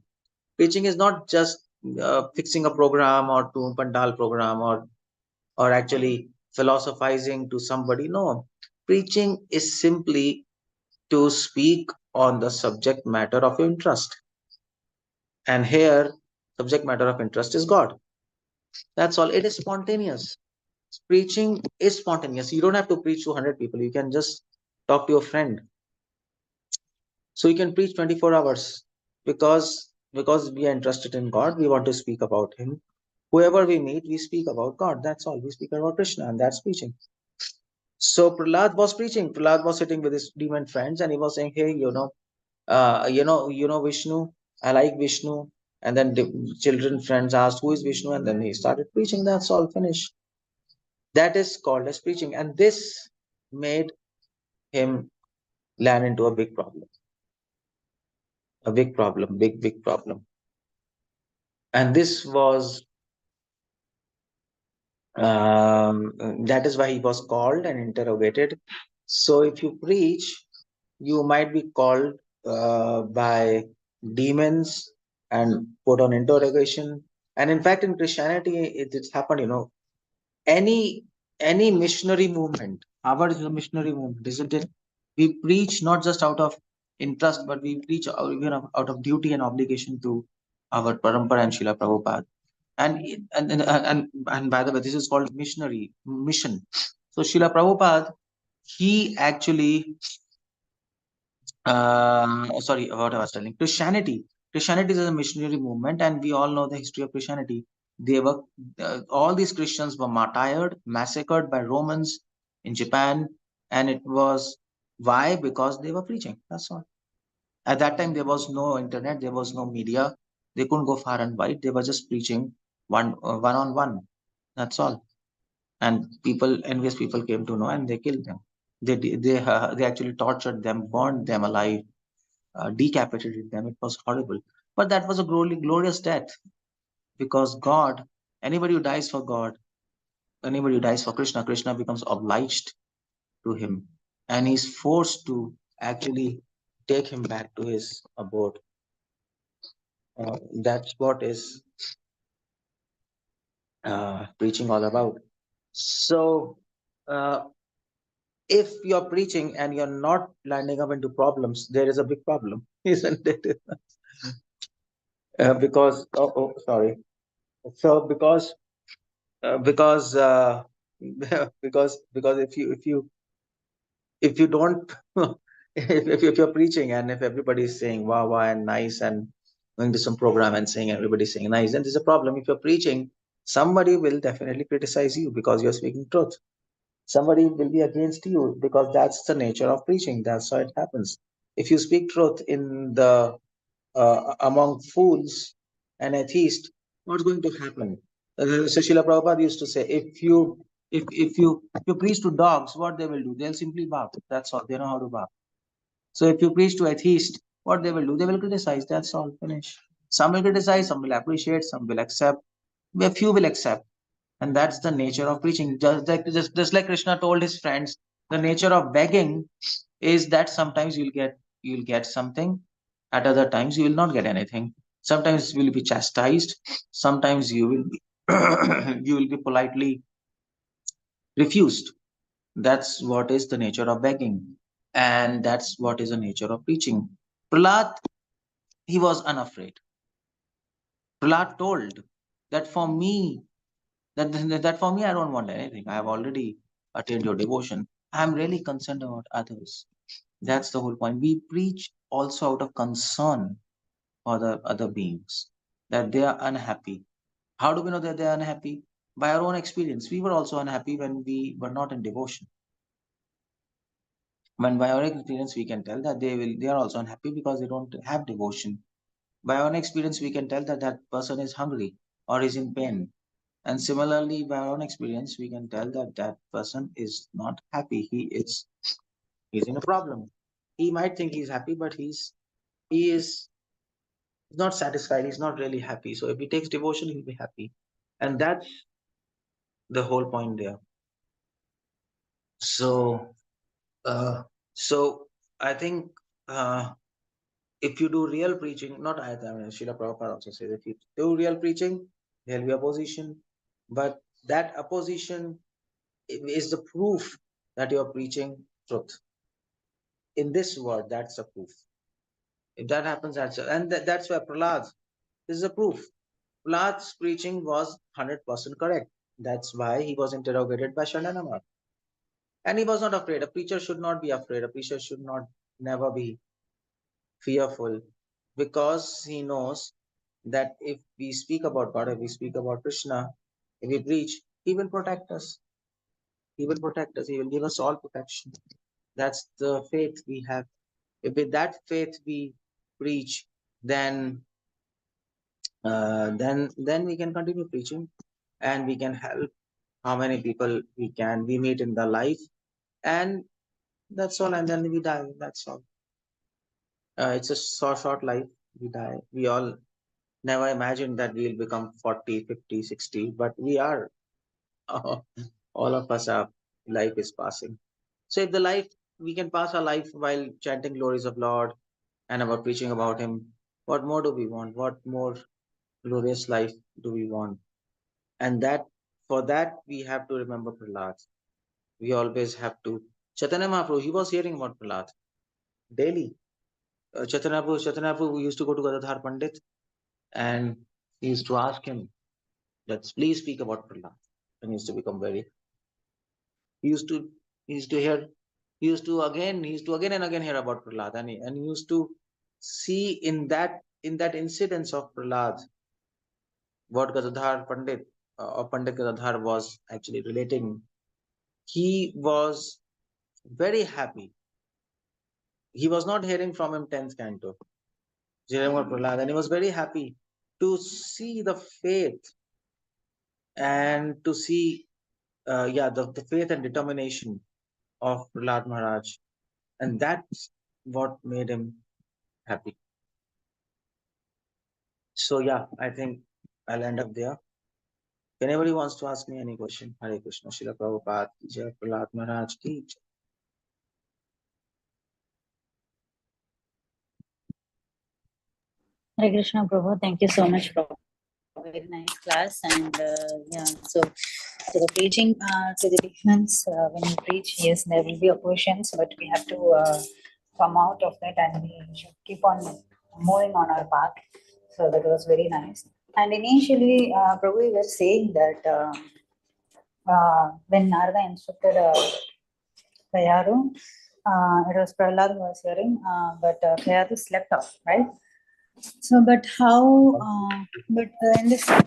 Preaching is not just fixing a program or to pandal program or actually philosophizing to somebody. No, preaching is simply to speak on the subject matter of your interest. And here, subject matter of interest is God. That's all. It is spontaneous. Preaching is spontaneous. You don't have to preach to 100 people. You can just talk to your friend. So you can preach 24 hours because we are interested in God. We want to speak about Him. Whoever we meet, we speak about God. That's all. We speak about Krishna, and that's preaching. So Prahlad was preaching. Prahlad was sitting with his demon friends, and he was saying, "Hey, Vishnu. I like Vishnu." And then the children friends asked, "Who is Vishnu?" And then he started preaching. That's all. Finished. That is called as preaching, and this made him land into a big problem. A big problem. Big problem. And this was that is why he was called and interrogated. So if you preach, you might be called by demons and put on interrogation. And in fact, in Christianity, it's happened. Any missionary movement, ours is a missionary movement, isn't it? We preach not just out of interest, but we preach even out of duty and obligation to our parampara and Srila Prabhupada. And by the way, this is called missionary mission. So Srila Prabhupada, he actually sorry, what I was telling. Christianity is a missionary movement, and we all know the history of Christianity. They were all these Christians were martyred, massacred by Romans in Japan, and it was why? Because they were preaching. That's all. At that time, there was no internet, there was no media. They couldn't go far and wide. They were just preaching one on one. That's all. And envious people came to know, and they killed them. They actually tortured them, burned them alive, decapitated them. It was horrible. But that was a glorious death, because God, anybody who dies for God, anybody who dies for Krishna, Krishna becomes obliged to him, and he's forced to actually take him back to his abode. That's what is preaching all about. So, if you're preaching and you're not landing up into problems, there is a big problem, isn't it? Because sorry. So because because if you don't if you're preaching, and if everybody's saying wow wow and nice, and going to some program and saying everybody's saying nice, then there's a problem. If you're preaching, somebody will definitely criticize you because you're speaking truth. Somebody will be against you, because that's the nature of preaching. That's how it happens. If you speak truth in the among fools and atheists, what's going to happen? So Srila Prabhupada used to say, if you preach to dogs, what they will do? They'll simply bark. That's all. They know how to bark. So if you preach to atheists, what they will do? They will criticize. That's all. Finish. Some will criticize, some will appreciate, some will accept. A few will accept. And that's the nature of preaching. Just like Krishna told his friends, the nature of begging is that sometimes you'll get something, at other times you will not get anything. Sometimes you will be chastised, sometimes you will be you will be politely refused. That's what is the nature of begging, and that's what is the nature of preaching. Prahlad, he was unafraid. Prahlad told that for me, that for me, I don't want anything. I have already attained your devotion. I'm really concerned about others. That's the whole point. We preach also out of concern for the other beings, that they are unhappy. How do we know that they are unhappy? By our own experience. We were also unhappy when we were not in devotion. When by our experience we can tell that they are also unhappy because they don't have devotion. By our own experience we can tell that that person is hungry or is in pain. And similarly, by our own experience, we can tell that that person is not happy. He's in a problem. He might think he's happy, but he is not satisfied. He's not really happy. So if he takes devotion, he'll be happy. And that's the whole point there. So so I think if you do real preaching, not I mean Srila Prabhupada also says, if you do real preaching, there'll be opposition. But that opposition is the proof that you're preaching truth. In this word, that's a proof. If that happens, that's why Prahlad, this is a proof. Prahlad's preaching was 100% correct. That's why he was interrogated by Shandanamar. And he was not afraid. A preacher should not be afraid. A preacher should not never be fearful, because he knows that if we speak about God, if we speak about Krishna, if we preach, he will protect us. He will protect us. He will give us all protection. That's the faith we have. If with that faith we preach, then then we can continue preaching, and we can help how many people we meet in the life, and that's all. And then we die. That's all. It's a short life. We die. We all never imagined that we'll become 40, 50, 60, but we are. All of us are. Life is passing. So if the life we can pass our life while chanting glories of Lord and about preaching about Him, what more do we want? What more glorious life do we want? And that for that we have to remember Prahlad. We always have to. Chaitanya Mahaprabhu, he was hearing about Prahlad daily. Chaitanya Prabhu used to go to Gadadhar Pandit, and he used to ask him that please speak about Prahlad. And he used to become very. He used to hear. He used to again and again hear about Prahlad, and he used to see in that incidence of Prahlad what Gadadhar Pandit or Pandit Gadadhar was actually relating. He was very happy. He was not hearing from him 10th canto, Prahlad, and he was very happy to see the faith and to see, the faith and determination of Prahlad Maharaj. And that's what made him happy. So, yeah, I think I'll end up there. If anybody wants to ask me any question, Hare Krishna, Srila Prabhupada ki jai, Prahlad Maharaj ki jai. Hare Krishna, Prabhu. Thank you so much for a very nice class. And so the preaching to the demons, when you preach, yes, there will be oppositions, but we have to come out of that and we should keep on moving on our path. So that was very nice. And initially, Prabhu, we were saying that when Narada instructed Kayaru, it was Prahlad who was hearing, but Kayaru slept off, right? So, but how, in this way,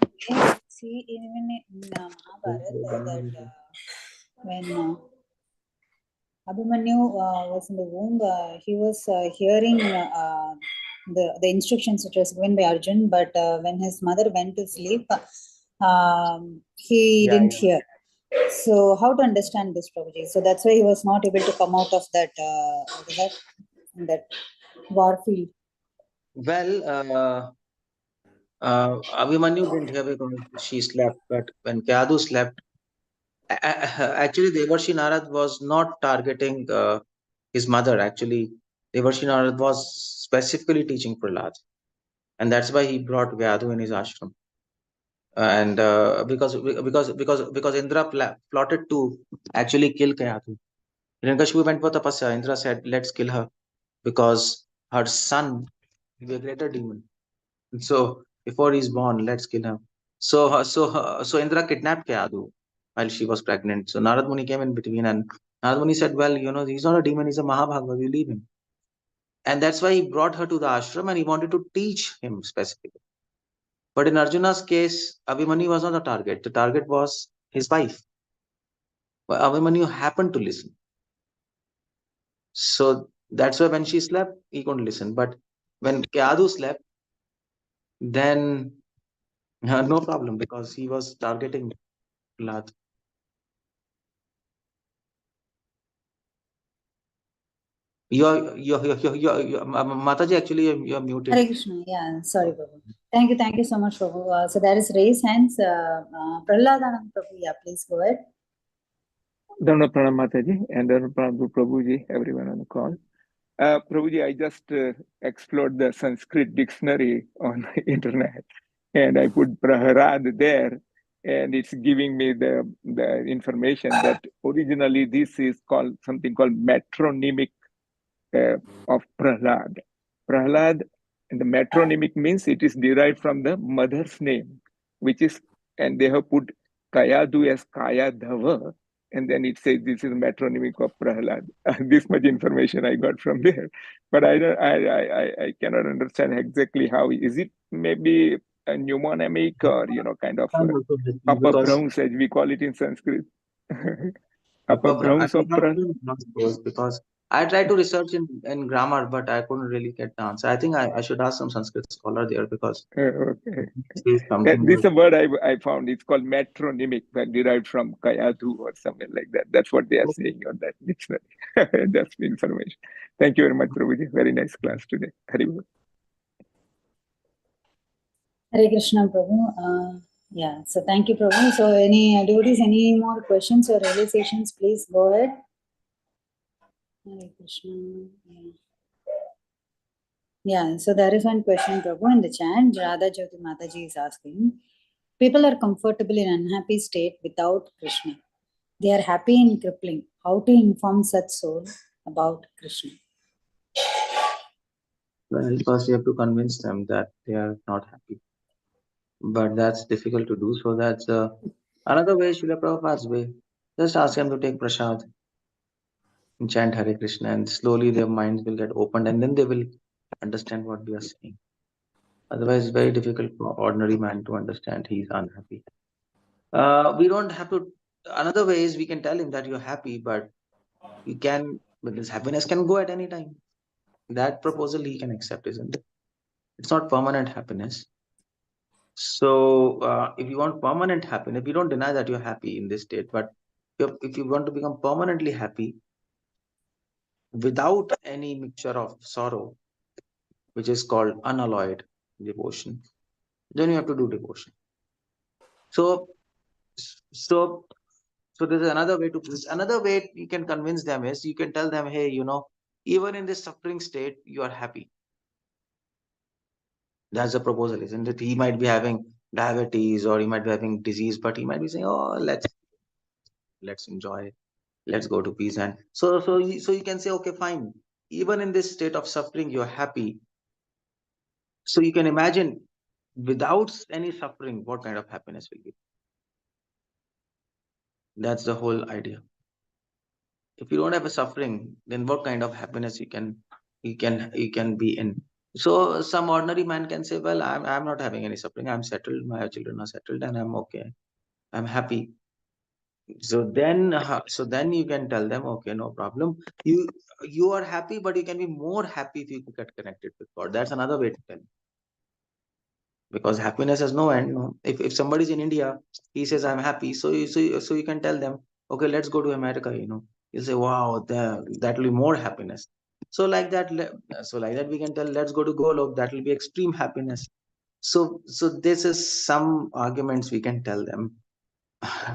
see, even in Mahabharata, that when Abhimanyu was in the womb, he was hearing the instructions which was given by Arjun, but when his mother went to sleep, he didn't hear. So, how to understand this, Prabhuji? So that's why he was not able to come out of that that war field. Well, Abhimanyu didn't hear because she slept, but when Kyadu slept, actually Devarshi Narad was not targeting his mother. Actually, Devarshi Narad was specifically teaching Prahlad, and that's why he brought Vyadu in his ashram. And because Indra plotted to actually kill Kyadu. Hiranyakashipu went for tapasya. Indra said, "Let's kill her because her son will be a greater demon. So before he's born, let's kill him." So Indra kidnapped Kyadu while she was pregnant. So Narad Muni came in between, and Narad Muni said, "Well, he's not a demon; he's a Mahabhagavad. We leave him." And that's why he brought her to the ashram, and he wanted to teach him specifically. But in Arjuna's case, Abhimanyu was not the target. The target was his wife. But Abhimanyu happened to listen. So that's why when she slept, he couldn't listen. But when Kyadu slept, then no problem because he was targeting Prahlad. You're Mataji, actually, you're muted. Hare Krishna. Yeah, sorry, Prabhu. Thank you so much, Prabhu. So there is raised hands. Prahladanand Prabhu, yeah, please go ahead. Dhanavad Pranam Mataji and Dhanavad Pranam to Prabhuji, everyone on the call. Prabhuji, I just explored the Sanskrit dictionary on the internet and I put Praharad there and it's giving me the information that originally this is called something called metronymic of Prahlad. Prahlad, and the metronymic means it is derived from the mother's name, which is, and they have put Kayadu as Kayadhava, and then it says this is metronymic of Prahlad. This much information I got from there, but I cannot understand exactly how. Is it maybe a mnemonic or kind of upper Brahms as we call it in Sanskrit? Upper Brahms of Prahlad. Because I tried to research in grammar, but I couldn't really get the answer. I think I should ask some Sanskrit scholar there because okay. Something This is a word I found. It's called metronymic, derived from Kayadu or something like that. That's what they are saying on that dictionary. That's the information. Thank you very much, Prabhuji. Very nice class today. Haribol. Hare Krishna, Prabhu. Yeah, so thank you, Prabhu. So any devotees, any more questions or realizations, please go ahead. Hare Krishna. Yeah, so there is one question, Prabhu, in the chat. Radha Jyoti Mataji is asking, people are comfortable in unhappy state without Krishna. They are happy in crippling. How to inform such soul about Krishna? Well, first you have to convince them that they are not happy. But that's difficult to do. So that's another way, Srila Prabhupada's way. Just ask them to take prasad and chant Hare Krishna, and slowly their minds will get opened, and then they will understand what we are saying. Otherwise, it's very difficult for ordinary man to understand he's unhappy. We don't have to. Another way is we can tell him that you're happy, but this happiness can go at any time. That proposal he can accept, isn't it? It's not permanent happiness. So if you want permanent happiness, we don't deny that you're happy in this state, but if you want to become permanently happy without any mixture of sorrow, which is called unalloyed devotion, then you have to do devotion. So, so, so there's another way to preach. Another way you can convince them is you can tell them, hey, even in this suffering state, you are happy. That's the proposal, isn't it? He might be having diabetes or he might be having disease, but he might be saying, oh, let's enjoy, let's go to peace. And so you can say, okay, fine. Even in this state of suffering, you're happy. So you can imagine without any suffering, what kind of happiness will be. That's the whole idea. If you don't have a suffering, then what kind of happiness you can be in. So some ordinary man can say, well, I'm not having any suffering, I'm settled, my children are settled, and I'm okay, I'm happy. So then you can tell them, okay, no problem, you are happy, but you can be more happy if you get connected with God. That's another way to tell, because happiness has no end. No? If somebody's in India, he says I'm happy, so you can tell them, okay, let's go to America. You'll say, wow, that will be more happiness. So like that we can tell, let's go to Golok. That will be extreme happiness. So this is some arguments we can tell them.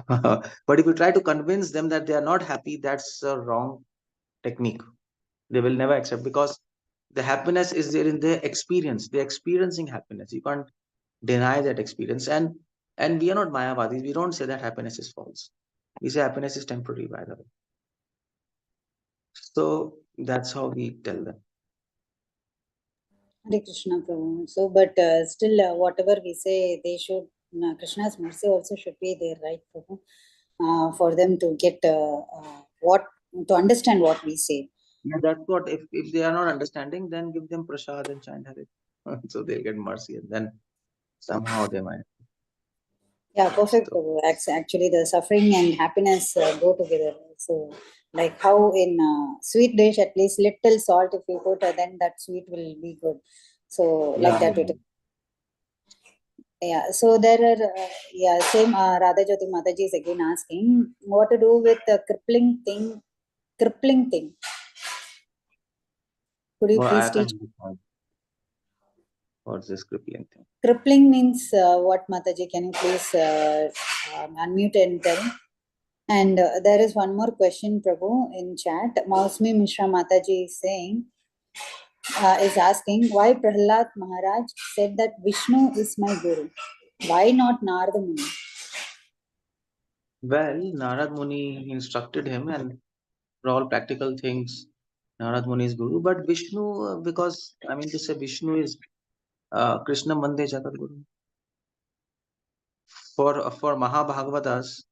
But if you try to convince them that they are not happy, that's a wrong technique. They will never accept, because the happiness is there in their experience. They're experiencing happiness. You can't deny that experience. And we are not Mayavadis. We don't say that happiness is false. We say happiness is temporary, by the way. So that's how we tell them. Hare Krishna, Prabhu. So, but still, whatever we say, they should, Krishna's mercy also should be there, right, Prabhu? For them to get to understand what we say. Yeah, that's what, if they are not understanding, then give them prasad and chant Hare. So they'll get mercy, and then somehow they might. Yeah, perfect, Prabhu. Actually, the suffering and happiness go together. So, like how in sweet dish, at least little salt if you put, then that sweet will be good. So, like that it. Yeah. So there are same Radha Jyoti Mataji is again asking what to do with the crippling thing. Could you please teach? What's this crippling thing? Crippling means what, Mataji? Can you please unmute and tell? And there is one more question, Prabhu, in chat. Mausmi Mishra Mataji is saying, is asking why Prahlad Maharaj said that Vishnu is my guru. Why not Narada Muni? Well, Narad Muni instructed him, and for all practical things, Narad Muni is guru. But Vishnu, because to say Vishnu is Krishna Mande Jagat Guru. For Mahabhagavatas,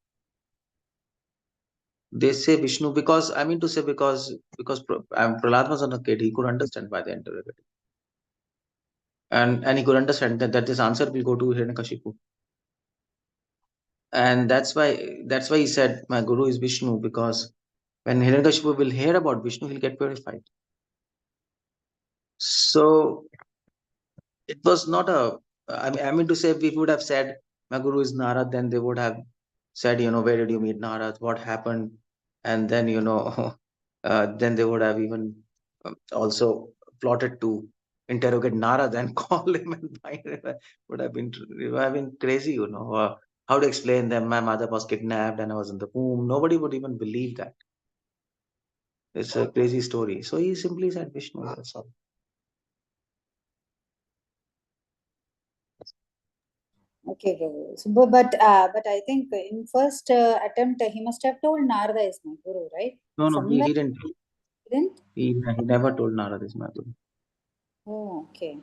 they say Vishnu because because Prahlad was on a kid, he could understand by the interrogative, and he could understand that this answer will go to Hiranyakashipu, and that's why he said my guru is Vishnu, because when Hiranyakashipu will hear about Vishnu, he'll get purified. So it was not a. To say, if we would have said my guru is Narad, then they would have said, where did you meet Narad? What happened? And then, then they would have even also plotted to interrogate Narad and call him and find him. Would have been crazy, how to explain them. My mother was kidnapped and I was in the womb. Nobody would even believe that. It's a crazy story. So he simply said Vishnu. That's all. Okay, Prabhu. So, but I think in first attempt he must have told Narada is my guru, right? No, he didn't. Didn't? He never told Narada is my guru. Oh, okay.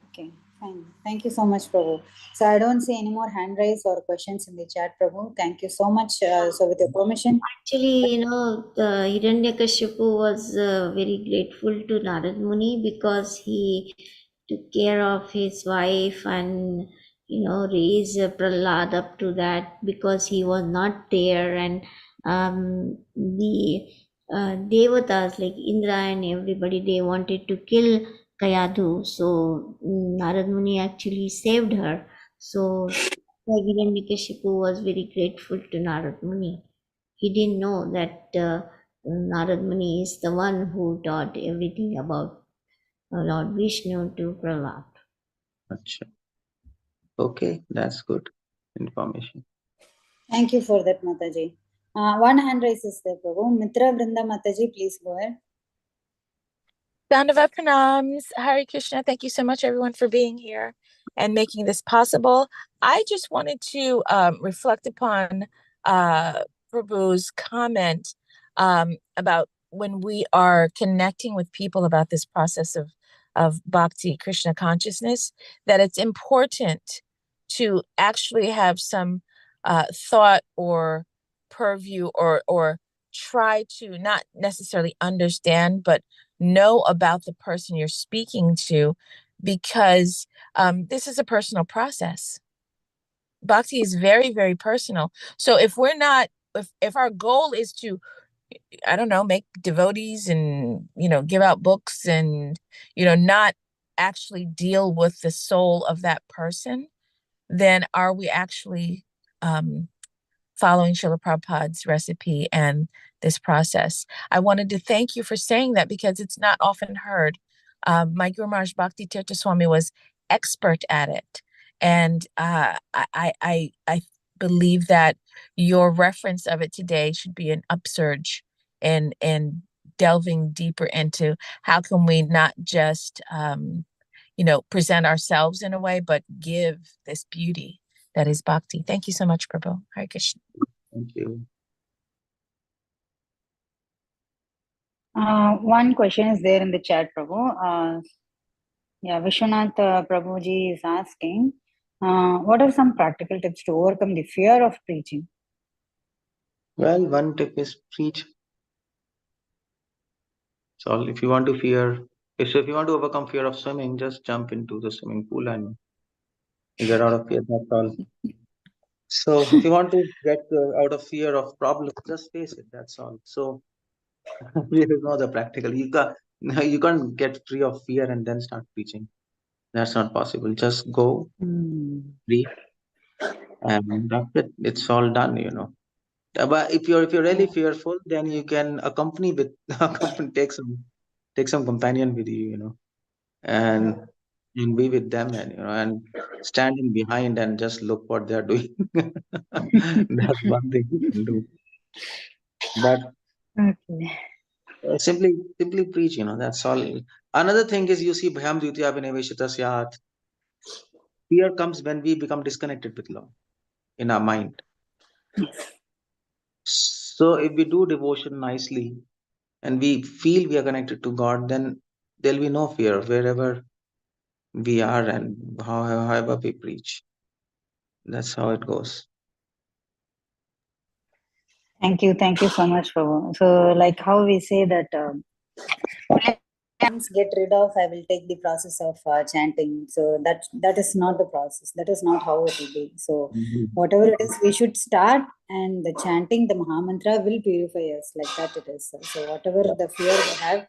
Okay, fine. Thank you so much, Prabhu. So I don't see any more hand raise or questions in the chat, Prabhu. Thank you so much. So with your permission. Actually, the Hiranyakashipu was very grateful to Narad Muni because he took care of his wife and, raised Prahlad up to that because he was not there. And the Devatas like Indra and everybody, they wanted to kill Kayadu. So Narad Muni actually saved her. So Hiranyakashipu was very grateful to Narad Muni. He didn't know that Narad Muni is the one who taught everything about Lord Vishnu to Prahlad. Achha. Okay, that's good information. Thank you for that, Mataji. One hand raises there, Prabhu. Mitra Vrinda Mataji, please go ahead. Dandavat Pranams, Hare Krishna. Thank you so much, everyone, for being here and making this possible. I just wanted to reflect upon Prabhu's comment about when we are connecting with people about this process of bhakti, Krishna consciousness, that it's important to actually have some thought or purview or try to not necessarily understand, but know about the person you're speaking to, because this is a personal process. Bhakti is very, very personal. So if we're not, if our goal is to, I don't know, make devotees and, give out books and, not actually deal with the soul of that person, then are we actually following Srila Prabhupada's recipe and this process? I wanted to thank you for saying that because it's not often heard. My Guru Maharaj Bhakti Tirtha Swami was expert at it. And I believe that your reference of it today should be an upsurge in delving deeper into how can we not just, present ourselves in a way, but give this beauty that is bhakti. Thank you so much, Prabhu. Hare Krishna. Thank you. One question is there in the chat, Prabhu. Vishwanath Prabhuji is asking, what are some practical tips to overcome the fear of preaching? Well, one tip is preach. So if you want to if you want to overcome fear of swimming, just jump into the swimming pool and you get out of fear. That's all. So if you want to get out of fear of problems, just face it. That's all. So you know the practical. You can't get free of fear and then start preaching. That's not possible. Just go, breathe, and that's it. It's all done. But if you're really fearful, then you can accompany take some companion with you, and be with them, and standing behind and just look what they're doing. That's one thing you can do. But simply preach, that's all. Another thing is, you see, bhayam dvitiya vineveshita syat. Fear comes when we become disconnected with love in our mind. So if we do devotion nicely and we feel we are connected to God, then there'll be no fear wherever we are and however we preach. That's how it goes. Thank you so much, Prabhu. So, like how we say that once get rid of, I will take the process of chanting. So that is not the process. That is not how it will be. So whatever it is, we should start, and the chanting, the Mahamantra will purify us. Like that it is. So whatever the fear we have,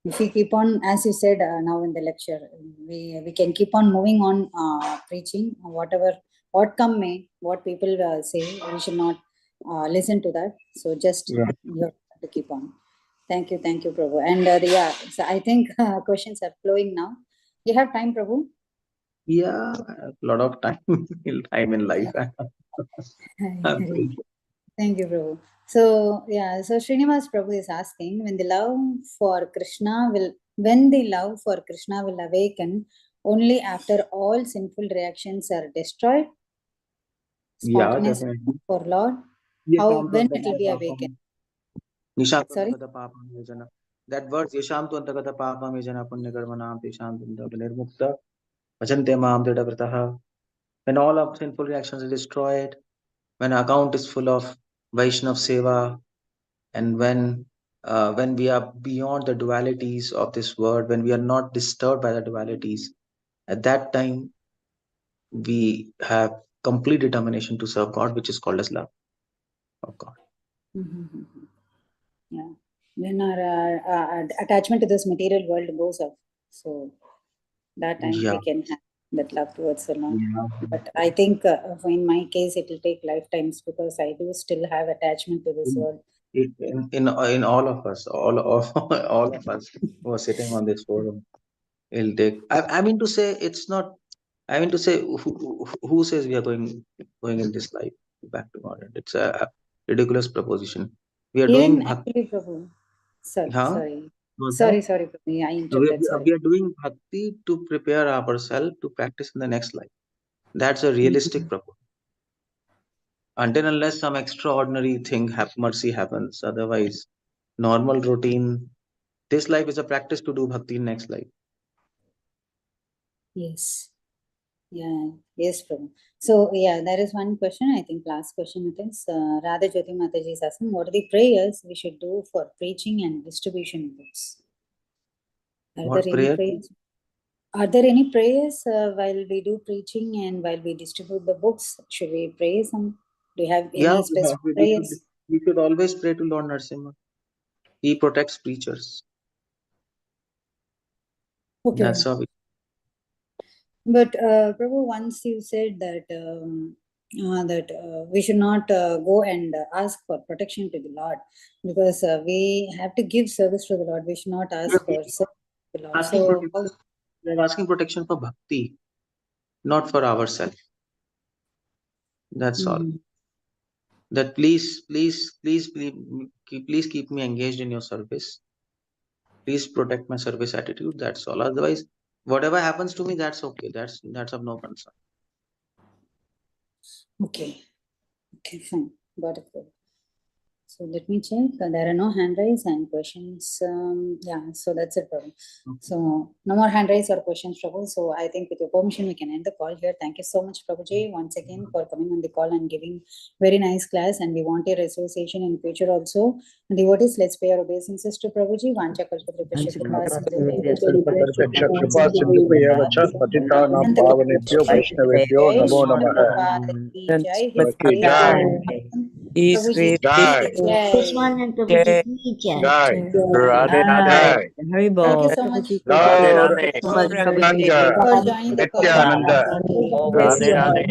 if we keep on, as you said now in the lecture, we can keep on moving on preaching. What come may, what people say, we should not listen to that. So just you have to keep on. Thank you, Prabhu. And so I think questions are flowing now. You have time, Prabhu? Yeah, a lot of time in life. Thank you, Prabhu. So Srinivas Prabhu is asking, when the love for Krishna will awaken only after all sinful reactions are destroyed, spontaneous for Lord, when it will be awakened? Sorry? That verse, Yesham tu antagata papa mejana punya karmanam tesham nirmukta vachante maam dedavrataha. When all of sinful reactions are destroyed, when our account is full of Vaishnav Seva, and when we are beyond the dualities of this world, when we are not disturbed by the dualities, at that time we have complete determination to serve God, which is called as love of God. Yeah. When our attachment to this material world goes off, so that time we can have that love towards the Lord. Yeah. But I think in my case, it will take lifetimes because I do still have attachment to this world. In all of us, all of us who are sitting on this forum, it'll take. I mean to say, it's not. I mean to say, who says we are going in this life back to God? It's a ridiculous proposition. We are doing Even bhakti. actually, Prabhu. Sorry, Huh? sorry. What's Sorry, that? sorry, Prabhu. I We interrupted. are, Sorry. we are doing bhakti to prepare ourselves to practice in the next life. That's a realistic proposition. Until unless some extraordinary thing, mercy happens. Otherwise, normal routine. This life is a practice to do bhakti in next life. Yes. Yeah. Yes, Prabhu. So, yeah, there is one question. I think last question it is. Radha Jyoti Mataji is asking, what are the prayers we should do for preaching and distribution books? Are What there any prayer? prayers? Are there any prayers while we do preaching and while we distribute the books? Should we pray some? Do you have Yeah, any specific prayers? we should always pray to Lord Narasimha. He protects preachers. Okay. That's how we. But Prabhu, once you said that we should not go and ask for protection to the Lord because we have to give service to the Lord. We should not ask for service to the Lord. So, We are asking protection for bhakti, not for ourselves. That's all. That please keep me engaged in your service. Please protect my service attitude. That's all. Otherwise, whatever happens to me, that's okay. That's of no concern. okay, fine, got it. So let me check. There are no hand raise and questions. Yeah, so that's it, Prabhu. So no more hand raise or questions, Prabhu. So I think with your permission, we can end the call here. Thank you so much, Prabhuji, once again for coming on the call and giving very nice class. And we want your association in future also. And devotees, let's pay our obeisances to Prabhuji. Vancha kalpatrupasya kripa पतितानां पावनेभ्यो वैष्णवेभ्यो नमो नमः। He's great. Keshavanand Prabhuji ki jai. Jai. Radhe Radhe. Thank you so much. Radhe Radhe. For joining the call. Nityananda. Radhe Radhe.